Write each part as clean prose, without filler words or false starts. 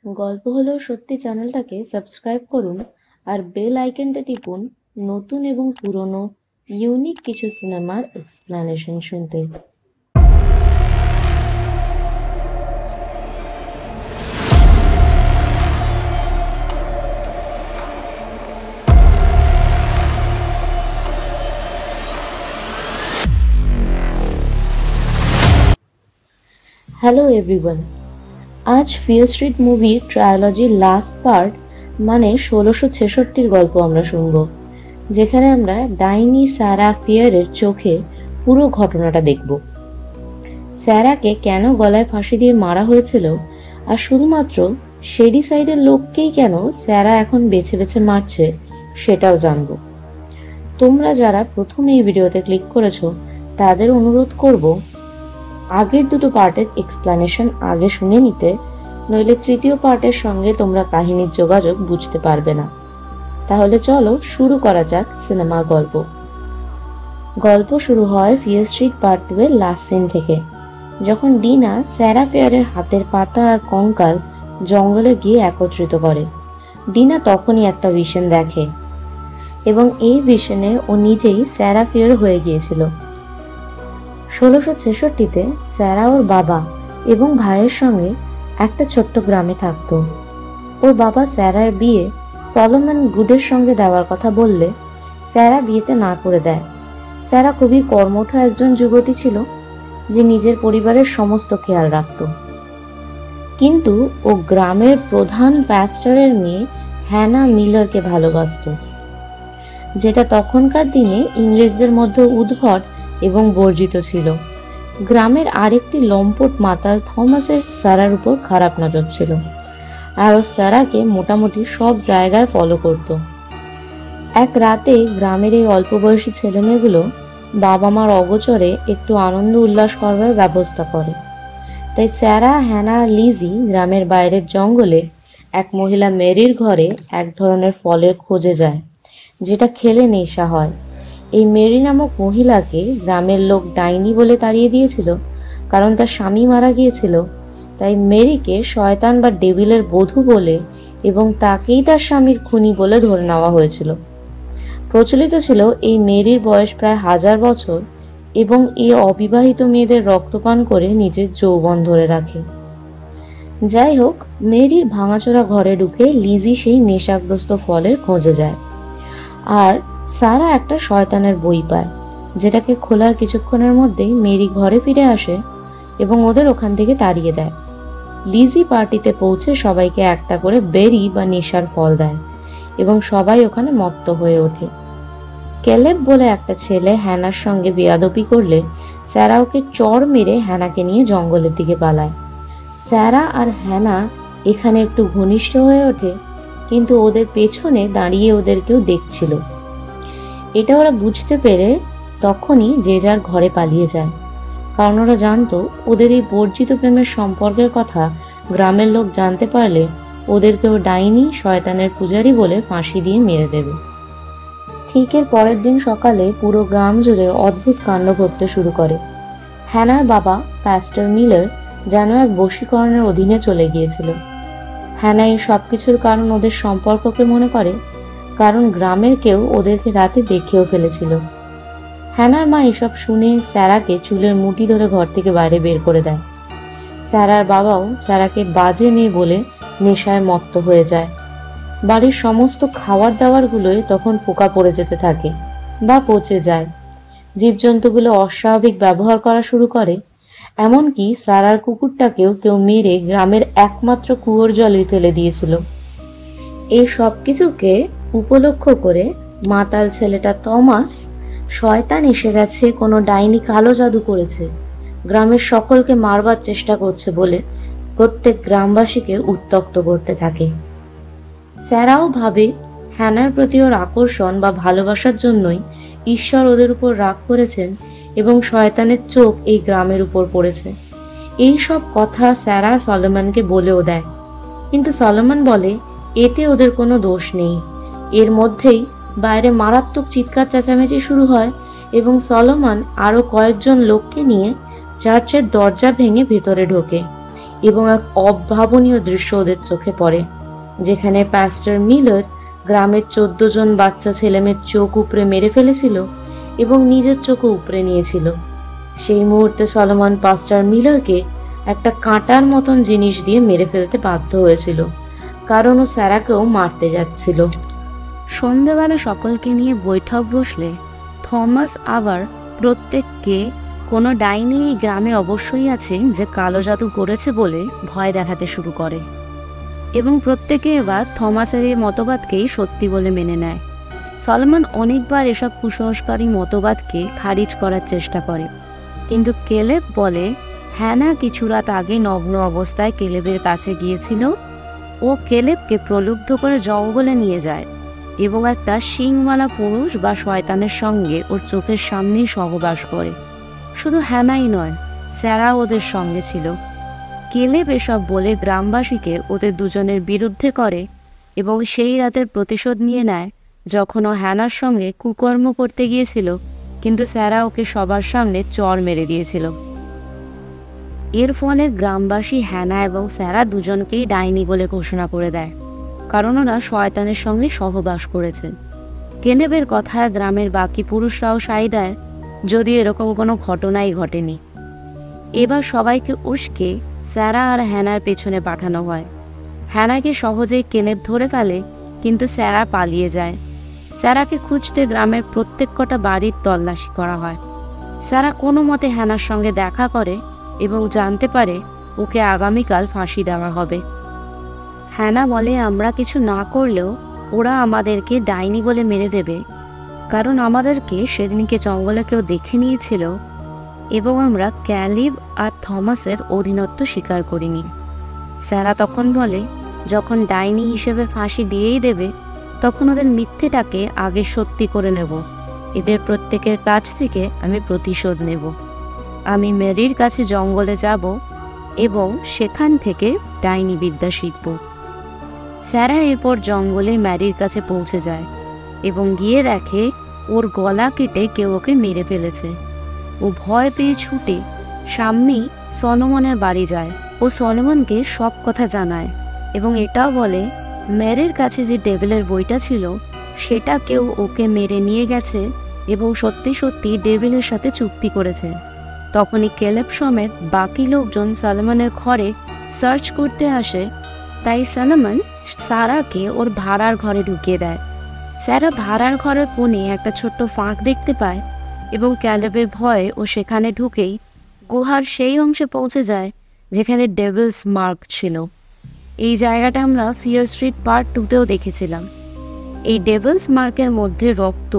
গল্প হলেও সত্যি চ্যানেলটাকে সাবস্ক্রাইব করুন আর বেল আইকনটা টিপুন নতুন এবং পুরনো ইউনিক কিছু সিনেমার এক্সপ্লানেশন শুনতে। হ্যালো এভরিওয়ান, আজ ফিয়ার স্ট্রিট মুভির ট্রায়োলজির লাস্ট পার্ট মানে 1666-র গল্প আমরা শুনব, যেখানে আমরা ডাইনি স্যারা ফিয়ারের চোখে পুরো ঘটনাটা দেখব। স্যারাকে কেন গলায় ফাঁসি দিয়ে মারা হয়েছিল আর শুধুমাত্র শেডি সাইডের লোককেই কেন স্যারা এখন বেছে বেছে মারছে সেটাও জানব। তোমরা যারা প্রথমে এই ভিডিওতে ক্লিক করেছো তাদের অনুরোধ করব আগের দুটো পার্টের এক্সপ্লানেশন আগে শুনে নিতে, নইলে তৃতীয় পার্টের সঙ্গে তোমরা কাহিনীর যোগাযোগ বুঝতে পারবে না। তাহলে চলো শুরু করা যাক সিনেমার গল্প। গল্প শুরু হয় ফিয়ার স্ট্রিট পার্ট 2 এর লাস্ট সিন থেকে, যখন ডিনা স্যারা ফিয়ারের হাতের পাতা আর কঙ্কাল জঙ্গলে গিয়ে একত্রিত করে। ডিনা তখনই একটা ভিশন দেখে এবং এই ভিশনে ও নিজেই স্যারা ফিয়ার হয়ে গিয়েছিল। 1666-তে স্যারা ওর বাবা এবং ভাইয়ের সঙ্গে একটা ছোট্ট গ্রামে থাকতো। ওর বাবা স্যারার বিয়ে সলোমন গুডের সঙ্গে দেওয়ার কথা বললে স্যারা বিয়েতে না করে দেয়। স্যারা খুবই কর্মঠ একজন যুবতী ছিল যে নিজের পরিবারের সমস্ত খেয়াল রাখত, কিন্তু ও গ্রামের প্রধান প্যাস্টরের মেয়ে হ্যানা মিলারকে ভালোবাসত, যেটা তখনকার দিনে ইংরেজদের মধ্যে উদ্ভট এবং বর্জিত ছিল। গ্রামের আরেকটি লম্পট মাতাল থমাসের স্যারার উপর খারাপ নজর ছিল, আর ও স্যারাকে মোটামুটি সব জায়গায় ফলো করত। এক রাতে গ্রামের এই অল্প বয়সী ছেলেমেয়েগুলো বাবা মার অগোচরে একটু আনন্দ উল্লাস করবার ব্যবস্থা করে। তাই স্যারা, হ্যানা, লিজি গ্রামের বাইরের জঙ্গলে এক মহিলা মেরির ঘরে এক ধরনের ফলের খোঁজে যায়, যেটা খেলে নেশা হয়। এই মেরি নামক মহিলাকে গ্রামের লোক ডাইনি বলে তাড়িয়ে দিয়েছিল, কারণ তার স্বামী মারা গিয়েছিল। তাই মেরিকে শয়তান বা ডেভিলের বধূ বলে এবং তাকেই তার স্বামীর খুনি বলে ধরে নেওয়া হয়েছিল। প্রচলিত ছিল এই মেরির বয়স প্রায় 1000 বছর এবং এ অবিবাহিত মেয়েদের রক্তপান করে নিজের যৌবন ধরে রাখে। যাই হোক, মেরির ভাঙাচোরা ঘরে ঢুকে লিজি সেই নেশাগ্রস্ত ফলের খোঁজে যায়, আর সারা একটা শয়তানের বই পায়, যেটাকে খোলার কিছুক্ষণের মধ্যেই মেরি ঘরে ফিরে আসে এবং ওদের ওখান থেকে তাড়িয়ে দেয়। লিজি পার্টিতে পৌঁছে সবাইকে একটা করে বেরি বা নেশার ফল দেয় এবং সবাই ওখানে মত্ত হয়ে ওঠে। কেলেব বলে একটা ছেলে হ্যানার সঙ্গে বেয়াদবি করলে স্যারা ওকে চড় মেরে হ্যানাকে নিয়ে জঙ্গলের দিকে পালায়। স্যারা আর হ্যানা এখানে একটু ঘনিষ্ঠ হয়ে ওঠে, কিন্তু ওদের পেছনে দাঁড়িয়ে ওদের কেউ দেখছিল। এটা ওরা বুঝতে পেরে তখনই যে যার ঘরে পালিয়ে যায়, কারণ ওরা জানতো ওদের এই বর্জিত প্রেমের সম্পর্কের কথা গ্রামের লোক জানতে পারলে ওদেরকেও ডাইনি, শয়তানের পূজারী বলে ফাঁসি দিয়ে মেরে দেবে। ঠিক এর পরের দিন সকালে পুরো গ্রাম জুড়ে অদ্ভুত কাণ্ড ঘটতে শুরু করে। হ্যানার বাবা প্যাস্টর মিলার যেন এক বশীকরণের অধীনে চলে গিয়েছিল। হ্যানা এই সবকিছুর কারণ ওদের সম্পর্ককে মনে করে, কারণ গ্রামের কেউ ওদেরকে রাতে দেখেও ফেলেছিল। হ্যানার মা এসব শুনে স্যারাকে চুলের মুঠি ধরে ঘর থেকে বাইরে বের করে দেয়। স্যারার বাবাও স্যারাকে বাজে মেয়ে বলে নেশায় মত্ত হয়ে যায়। বাড়ির সমস্ত খাবার দাবারগুলোই তখন পোকা পড়ে যেতে থাকে বা পচে যায়। জীবজন্তুগুলো অস্বাভাবিক ব্যবহার করা শুরু করে, এমনকি সারার কুকুরটাকেও কেউ মেরে গ্রামের একমাত্র কুয়োর জলে ফেলে দিয়েছিল। এই সব কিছুকে উপলক্ষ করে মাতাল ছেলেটা থমাস শয়তান এসে গেছে, কোনো ডাইনি কালো জাদু করেছে, গ্রামের সকলকে মারবার চেষ্টা করছে বলে প্রত্যেক গ্রামবাসীকে উত্ত্যক্ত করতে থাকে। স্যারাও ভাবে হ্যানার প্রতি ওর আকর্ষণ বা ভালোবাসার জন্যই ঈশ্বর ওদের উপর রাগ করেছেন এবং শয়তানের চোখ এই গ্রামের উপর পড়েছে। এই সব কথা স্যারা সলোমনকে বলেও দেয়, কিন্তু সলোমন বলে এতে ওদের কোনো দোষ নেই। এর মধ্যেই বাইরে মারাত্মক চিৎকার চেঁচামেচি শুরু হয় এবং সলোমন আরো কয়েকজন লোককে নিয়ে চার্চের দরজা ভেঙে ভেতরে ঢোকে এবং এক অভাবনীয় দৃশ্য ওদের চোখে পড়ে, যেখানে পাস্টার মিলার গ্রামের 14 জন বাচ্চা ছেলেমেয়ের চোখ উপড়ে মেরে ফেলেছিল এবং নিজের চোখও উপড়ে নিয়েছিল। সেই মুহূর্তে সলোমন পাস্টার মিলারকে একটা কাঁটার মতন জিনিস দিয়ে মেরে ফেলতে বাধ্য হয়েছিল, কারণ ও স্যারাকেও মারতে যাচ্ছিল। সন্ধ্যাবেলা সকলকে নিয়ে বৈঠক বসলে থমাস আবার প্রত্যেককে কোনো ডাইনি এই গ্রামে অবশ্যই আছে যে কালো জাদু করেছে বলে ভয় দেখাতে শুরু করে, এবং প্রত্যেকে এবার থমাসের এই মতবাদকেই সত্যি বলে মেনে নেয়। সলোমন অনেকবার এসব কুসংস্কারী মতবাদকে খারিজ করার চেষ্টা করে, কিন্তু কেলেব বলে হ্যানা কিছু রাত আগে নগ্ন অবস্থায় কেলেবের কাছে গিয়েছিল। ও কেলেবকে প্রলুব্ধ করে জঙ্গলে নিয়ে যায় এবং একটা শিংওয়ালা পুরুষ বা শয়তানের সঙ্গে ওর চোখের সামনেই সহবাস করে। শুধু হ্যানাই নয়, স্যারা ওদের সঙ্গে ছিল। কেলেব এসব বলে গ্রামবাসীকে ওদের দুজনের বিরুদ্ধে করে এবং সেই রাতের প্রতিশোধ নিয়ে নেয় যখন ও হ্যানার সঙ্গে কুকর্ম করতে গিয়েছিল, কিন্তু স্যারা ওকে সবার সামনে চড় মেরে দিয়েছিল। এর ফলে গ্রামবাসী হ্যানা এবং স্যারা দুজনকেই ডাইনি বলে ঘোষণা করে দেয়, কারণ ওরা শয়তানের সঙ্গে সহবাস করেছে। কেলেবের কথায় গ্রামের বাকি পুরুষরাও সায় দেয়, যদি এরকম কোনো ঘটনাই ঘটেনি। এবার সবাইকে উস্কে স্যারা আর হ্যানার পেছনে পাঠানো হয়। হ্যানাকে সহজেই কেলেব ধরে ফেলে, কিন্তু স্যারা পালিয়ে যায়। স্যারাকে খুঁজতে গ্রামের প্রত্যেক কটা বাড়ির তল্লাশি করা হয়। স্যারা কোনো মতে হ্যানার সঙ্গে দেখা করে এবং জানতে পারে ওকে আগামীকাল ফাঁসি দেওয়া হবে। হ্যানা বলে আমরা কিছু না করলেও ওরা আমাদেরকে ডাইনি বলে মেরে দেবে, কারণ আমাদেরকে সেদিনকে জঙ্গলে কেউ দেখে নিয়েছিল এবং আমরা ক্যালিব আর থমাসের অধীনত্ব স্বীকার করিনি। স্যারা তখন বলে যখন ডাইনি হিসেবে ফাঁসি দিয়েই দেবে তখন ওদের মিথ্যেটাকে আগে সত্যি করে নেব। এদের প্রত্যেকের কাছ থেকে আমি প্রতিশোধ নেব। আমি মেরির কাছে জঙ্গলে যাব এবং সেখান থেকে ডাইনি বিদ্যা শিখব। স্যারা এরপর জঙ্গলে ম্যারির কাছে পৌঁছে যায় এবং গিয়ে দেখে ওর গলা কেটে কেউ ওকে মেরে ফেলেছে। ও ভয় পেয়ে ছুটে সামনেই সলোমনের বাড়ি যায়। ও সলোমনকে সব কথা জানায় এবং এটাও বলে ম্যারির কাছে যে ডেভিলের বইটা ছিল সেটা কেউ ওকে মেরে নিয়ে গেছে এবং সত্যি সত্যি ডেভিলের সাথে চুক্তি করেছে। তখনই কেলেব সমেত বাকি লোকজন সলোমনের ঘরে সার্চ করতে আসে, তাই সলোমন সারাকে ওর ভাড়ার ঘরে ঢুকিয়ে দেয়। স্যারা ভাড়ার ঘরের কোণে একটা ছোট্ট ফাঁক দেখতে পায় এবং ক্যালেবের ভয়ে ও সেখানে ঢুকেই গুহার সেই অংশে পৌঁছে যায় যেখানে ডেভিলস মার্ক ছিল। এই জায়গাটা আমরা ফিয়ার স্ট্রিট পার্ট 2তেও দেখেছিলাম। এই ডেভিলস মার্কের মধ্যে রক্ত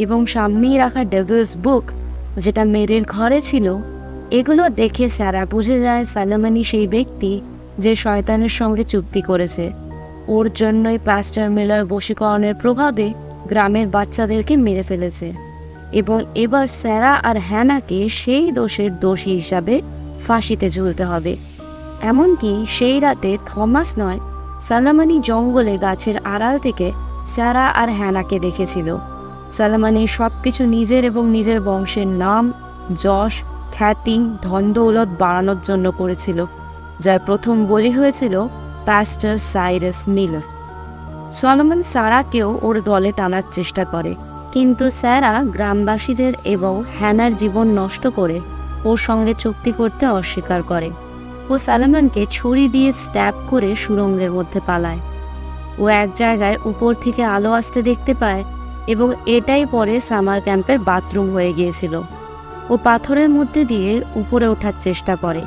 এবং সামনেই রাখা ডেভিলস বুক যেটা মেরির ঘরে ছিল, এগুলো দেখে স্যারা বুঝে যায় সলোমনই সেই ব্যক্তি যে শয়তানের সঙ্গে চুক্তি করেছে। ওর জন্যই পাস্টার মিলার বশীকরণের প্রভাবে গ্রামের বাচ্চাদেরকে মেরে ফেলেছে এবং এবার স্যারা আর হ্যানাকে সেই দোষের দোষী হিসাবে ফাঁসিতে ঝুলতে হবে। এমনকি সেই রাতে থমাস নয়, সলোমনই জঙ্গলে গাছের আড়াল থেকে স্যারা আর হ্যানাকে দেখেছিল। সলোমনই সব কিছু নিজের এবং নিজের বংশের নাম, যশ, খ্যাতি, ধন দৌলত বাড়ানোর জন্য করেছিল, যার প্রথম বলি হয়েছিল পাস্টার সাইরাস মিলার। সলোমন সারাকেও ওর দলে টানার চেষ্টা করে, কিন্তু স্যারা গ্রামবাসীদের এবং হ্যানার জীবন নষ্ট করে ওর সঙ্গে চুক্তি করতে অস্বীকার করে। ও সলোমনকে ছুরি দিয়ে স্ট্যাব করে সুড়ঙ্গের মধ্যে পালায়। ও এক জায়গায় উপর থেকে আলো আসতে দেখতে পায় এবং এটাই পরে সামার ক্যাম্পের বাথরুম হয়ে গিয়েছিল। ও পাথরের মধ্যে দিয়ে উপরে ওঠার চেষ্টা করে,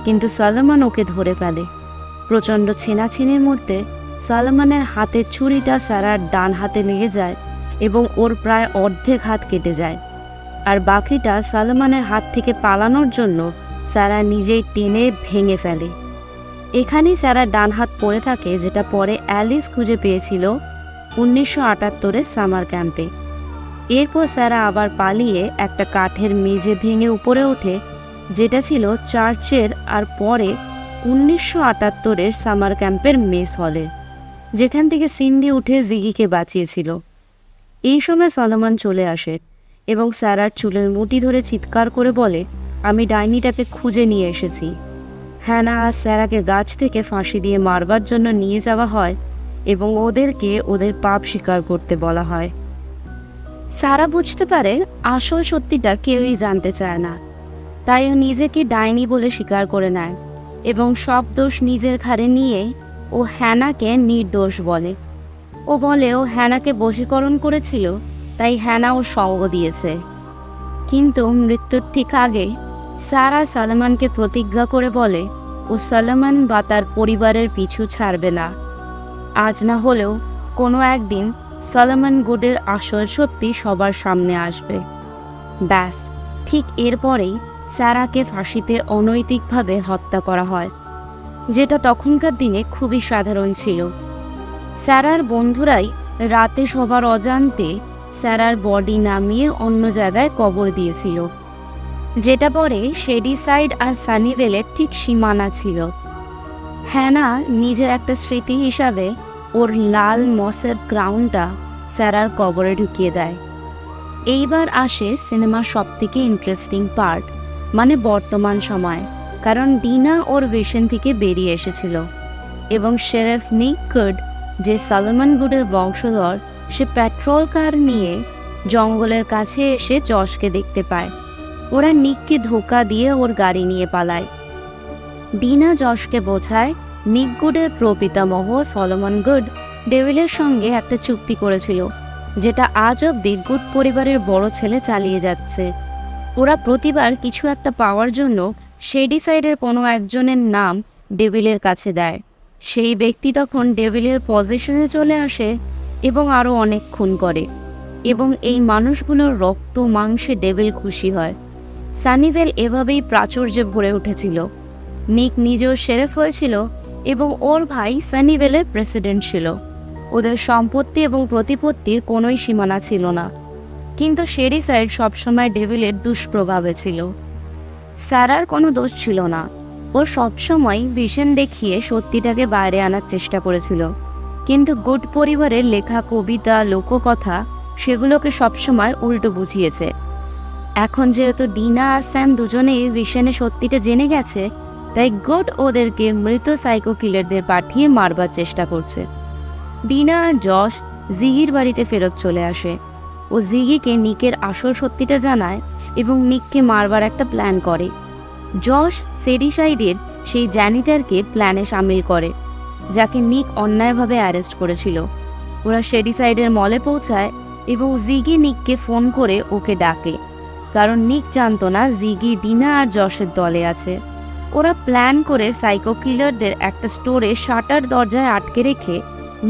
কিন্তু সলোমন ওকে ধরে ফেলে। প্রচণ্ড ছেনাছেনির মধ্যে সলোমনের হাতের ছুরিটা সারার ডান হাতে লেগে যায় এবং ওর প্রায় অর্ধেক হাত কেটে যায়, আর বাকিটা সলোমনের হাত থেকে পালানোর জন্য সারা নিজেই টেনে ভেঙে ফেলে। এখানেই সারার ডান হাত পড়ে থাকে, যেটা পরে অ্যালিস খুঁজে পেয়েছিল 1978-এর সামার ক্যাম্পে। এরপর সারা আবার পালিয়ে একটা কাঠের মেঝে ভেঙে উপরে ওঠে, যেটা ছিল চার্চের আর পরে 1978-এর সামার ক্যাম্পের মেস হলে, যেখান থেকে সিন্ডি উঠে জিগিকে বাঁচিয়েছিল। এই সময় সলোমন চলে আসে এবং সারার চুলের মুঠি ধরে চিৎকার করে বলে, আমি ডাইনিটাকে খুঁজে নিয়ে এসেছি। হ্যানা আর স্যারাকে গাছ থেকে ফাঁসি দিয়ে মারবার জন্য নিয়ে যাওয়া হয় এবং ওদেরকে ওদের পাপ স্বীকার করতে বলা হয়। সারা বুঝতে পারে আসল সত্যিটা কেউই জানতে চায় না, তাই ও নিজেকে ডাইনি বলে স্বীকার করে নেয় এবং সব দোষ নিজের ঘাড়ে নিয়ে ও হ্যানাকে নির্দোষ বলে। ও বলে ও হ্যানাকে বশীকরণ করেছিল, তাই হ্যানা ওর সঙ্গ দিয়েছে। কিন্তু মৃত্যুর ঠিক আগে সারা সলোমনকে প্রতিজ্ঞা করে বলে ও সলোমন বা তার পরিবারের পিছু ছাড়বে না। আজ না হলেও কোনো একদিন সলোমন গুডের আসল সত্যি সবার সামনে আসবে। ব্যাস, ঠিক এরপরেই সারাকে ফাঁসিতে অনৈতিকভাবে হত্যা করা হয়, যেটা তখনকার দিনে খুবই সাধারণ ছিল। সারার বন্ধুরাই রাতে সবার অজান্তে সারার বডি নামিয়ে অন্য জায়গায় কবর দিয়েছিল, যেটা পরে শেডিসাইড আর সানিভেলের ঠিক সীমানা ছিল। হ্যানা নিজের একটা স্মৃতি হিসাবে ওর লাল মসের ক্রাউনটা সারার কবরে ঢুকিয়ে দেয়। এইবার আসে সিনেমার সবথেকে ইন্টারেস্টিং পার্ট, মানে বর্তমান সময়, কারণ ডিনা ওর ভিশন থেকে বেরিয়ে এসেছিল এবং শেরিফ নিক গুড, যে সলোমন গুডের বংশধর, সে পেট্রোল কার নিয়ে জঙ্গলের কাছে এসে জশকে দেখতে পায়। ওরা নিককে ধোকা দিয়ে ওর গাড়ি নিয়ে পালায়। ডিনা জশকে বোঝায় নিক গুডের প্রপিতামহ সলোমন গুড ডেভিলের সঙ্গে একটা চুক্তি করেছিল, যেটা আজ অব্দি গুড পরিবারের বড় ছেলে চালিয়ে যাচ্ছে। ওরা প্রতিবার কিছু একটা পাওয়ার জন্য শেডিসাইডের কোনো একজনের নাম ডেভিলের কাছে দেয়। সেই ব্যক্তি তখন ডেভিলের পজিশনে চলে আসে এবং আরও অনেক খুন করে, এবং এই মানুষগুলোর রক্ত মাংসে ডেভিল খুশি হয়। সানিভেল এভাবেই প্রাচুর্যে ভরে উঠেছিল। নিক নিজেও শেরিফ হয়েছিল এবং ওর ভাই সানিভেলের প্রেসিডেন্ট ছিল। ওদের সম্পত্তি এবং প্রতিপত্তির কোনোই সীমানা ছিল না, কিন্তু শেডিসাইড সবসময় ডেভিলের দুষ্প্রভাবে ছিল। সারার কোনো দোষ ছিল না, ও সবসময় ভিশন দেখিয়ে সত্যিটাকে বাইরে আনার চেষ্টা করেছিল, কিন্তু গুড পরিবারের লেখা কবিতা, লোককথা, সেগুলোকে সবসময় উল্টো বুঝিয়েছে। এখন যেহেতু ডিনা আর স্যাম দুজনেই ভিশনে সত্যিটা জেনে গেছে, তাই গুড ওদেরকে মৃত সাইকো কিলারদের পাঠিয়ে মারবার চেষ্টা করছে। ডিনা আর জশ জিগির বাড়িতে ফেরত চলে আসে। ও জিগিকে নিকের আসল সত্যিটা জানায় এবং নিককে মারবার একটা প্ল্যান করে। জশ শেডিসাইডের সেই জ্যানিটারকে প্ল্যানে সামিল করে, যাকে নিক অন্যায়ভাবে অ্যারেস্ট করেছিল। ওরা শেডিসাইডের মলে পৌঁছায় এবং জিগি নিককে ফোন করে ওকে ডাকে, কারণ নিক জানতো না জিগি ডিনা আর জশের দলে আছে। ওরা প্ল্যান করে সাইকো কিলারদের একটা স্টোরে শাটার দরজায় আটকে রেখে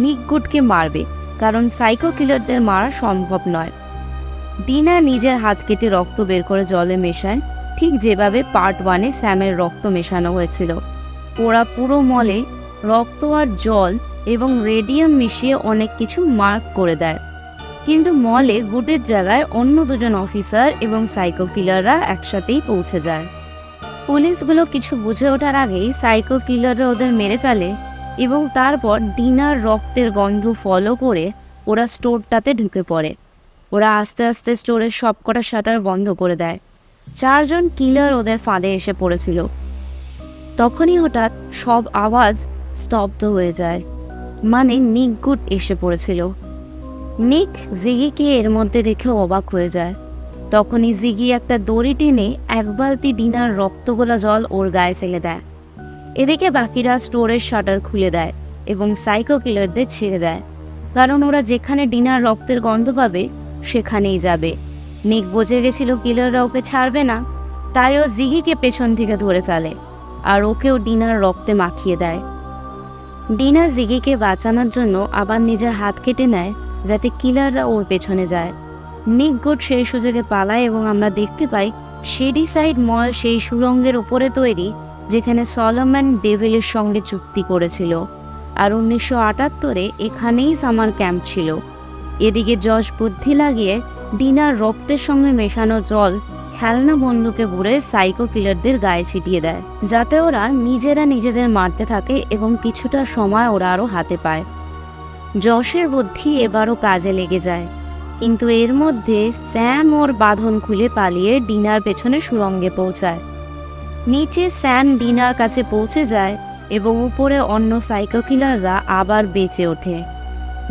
নিক গুডকে মারবে, কারণ সাইকো কিলারদের মারা সম্ভব নয়। ডিনা নিজের হাত কেটে রক্ত বের করে জলে মেশায়, ঠিক যেভাবে পার্ট 1-এ স্যামের রক্ত মেশানো হয়েছিল। ওরা পুরো মলে রক্ত আর জল এবং রেডিয়াম মিশিয়ে অনেক কিছু মার্ক করে দেয়, কিন্তু মলে গুডের জায়গায় অন্য দুজন অফিসার এবং সাইকো কিলাররা একসাথেই পৌঁছে যায়। পুলিশগুলো কিছু বুঝে ওঠার আগেই সাইকো কিলাররা ওদের মেরে ফেলে এবং তারপর ডিনার রক্তের গন্ধ ফলো করে ওরা স্টোরটাতে ঢুকে পড়ে। ওরা আস্তে আস্তে স্টোরের সবকটা শাটার বন্ধ করে দেয়। 4 জন কিলার ওদের ফাঁদে এসে পড়েছিল। তখনই হঠাৎ সব আওয়াজ স্তব্ধ হয়ে যায়, মানে নিক গুড এসে পড়েছিল। নিক জিগিকে এর মধ্যে দেখে অবাক হয়ে যায়। তখনই জিগি একটা দড়ি টেনে 1 বালতি ডিনার রক্তগোলা জল ওর গায়ে ফেলে দেয়। এদিকে বাকিরা স্টোরের শাটার খুলে দেয় এবং সাইকো কিলারদের ছেড়ে দেয়, কারণ ওরা যেখানে ডিনার রক্তের গন্ধ পাবে সেখানেই যাবে। নিক বুঝে গেছিল কিলাররা ওকে ছাড়বে না, তাই ও জিগিকে পেছন থেকে ধরে ফেলে আর ওকেও ডিনার রক্তে মাখিয়ে দেয়। ডিনা জিগিকে বাঁচানোর জন্য আবার নিজের হাত কেটে নেয়, যাতে কিলাররা ওর পেছনে যায়। নিক গুড সেই সুযোগে পালায় এবং আমরা দেখতে পাই শেডিসাইড মল সেই সুড়ঙ্গের উপরে তৈরি, যেখানে সলোমন ডেভিলের সঙ্গে চুক্তি করেছিল, আর 1978-এ এখানেই সামার ক্যাম্প ছিল। এদিকে জশ বুদ্ধি লাগিয়ে ডিনার রক্তের সঙ্গে মেশানো জল খেলনা বন্দুকে ভরে সাইকো কিলারদের গায়ে ছিটিয়ে দেয়, যাতে ওরা নিজেরা নিজেদের মারতে থাকে এবং কিছুটা সময় ওরা আরও হাতে পায়। জশের বুদ্ধি এবারও কাজে লেগে যায়, কিন্তু এর মধ্যে স্যাম ওর বাঁধন খুলে পালিয়ে ডিনার পেছনে সুড়ঙ্গে পৌঁছায়। নিচে স্যাম ডিনার কাছে পৌঁছে যায় এবং উপরে অন্য সাইকো কিলাররা আবার বেঁচে ওঠে।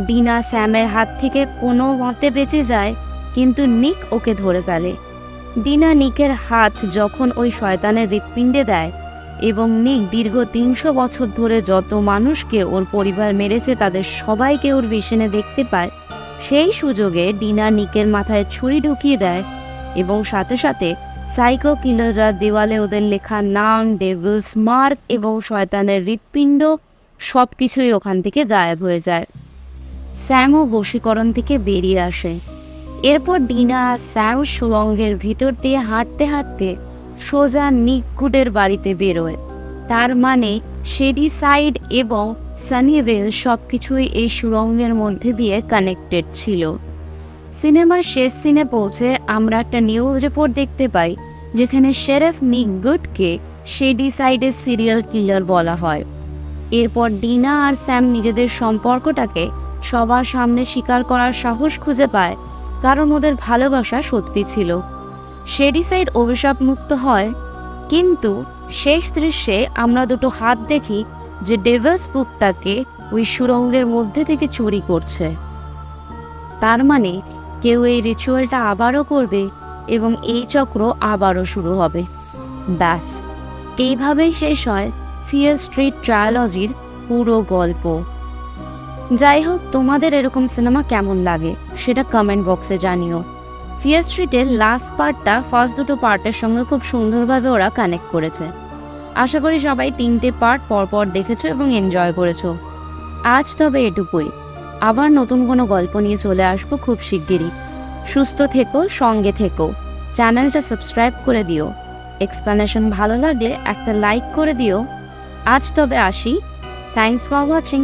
ডিনা স্যামের হাত থেকে কোনো মতে বেঁচে যায়, কিন্তু নিক ওকে ধরে ফেলে। ডিনা নিকের হাত যখন ওই শয়তানের হৃৎপিণ্ডে দেয় এবং নিক দীর্ঘ 300 বছর ধরে যত মানুষকে ওর পরিবার মেরেছে তাদের সবাইকে ওর ভিশনে দেখতে পায়, সেই সুযোগে ডিনা নিকের মাথায় ছুরি ঢুকিয়ে দেয় এবং সাথে সাথে সাইকো কিলাররা দেওয়ালে ওদের লেখা নাম, ডেভিলস মার্ক এবং শয়তানের হৃৎপিণ্ড সব কিছুই ওখান থেকে গায়েব হয়ে যায়। স্যামও বশীকরণ থেকে বেরিয়ে আসে। এরপর ডিনা আর স্যাম সুড়ঙ্গের ভিতর দিয়ে হাঁটতে হাঁটতে সোজা নিক গুডের বাড়িতে বেরোয়। তার মানে শেডি সাইড এবং সানিভেল সব কিছুই এই সুড়ঙ্গের মধ্যে দিয়ে কানেক্টেড ছিল। সিনেমার শেষ সিনে পৌঁছে আমরা একটা নিউজ রিপোর্ট দেখতে পাই যেখানে শেরিফ নিক গুডকে শেডি সাইডের সিরিয়াল কিলার বলা হয়। এরপর ডিনা আর স্যাম নিজেদের সম্পর্কটাকে সবার সামনে স্বীকার করার সাহস খুঁজে পায়, কারণ ওদের ভালোবাসা সত্যি ছিল। শেডি সাইড অভিশাপ মুক্ত হয়, কিন্তু শেষ দৃশ্যে আমরা দুটো হাত দেখি যে ডেভিলস বুকটাকে ওই সুড়ঙ্গের মধ্যে থেকে চুরি করছে। তার মানে কেউ এই রিচুয়ালটা আবারও করবে এবং এই চক্র আবারও শুরু হবে। ব্যাস, এইভাবেই শেষ হয় ফিয়ার স্ট্রিট ট্রায়োলজির পুরো গল্প। যাই হোক, তোমাদের এরকম সিনেমা কেমন লাগে সেটা কমেন্ট বক্সে জানিও। ফিয়ার স্ট্রিটের লাস্ট পার্টটা ফার্স্ট দুটো পার্টের সঙ্গে খুব সুন্দরভাবে ওরা কানেক্ট করেছে। আশা করি সবাই 3টে পার্ট পরপর দেখেছো এবং এনজয় করেছো। আজ তবে এটুকুই, আবার নতুন কোনো গল্প নিয়ে চলে আসবো খুব শিগগিরই। সুস্থ থেকো, সঙ্গে থেকো, চ্যানেলটা সাবস্ক্রাইব করে দিও। এক্সপ্লেনেশন ভালো লাগলে একটা লাইক করে দিও। আজ তবে আসি। Thanks for watching.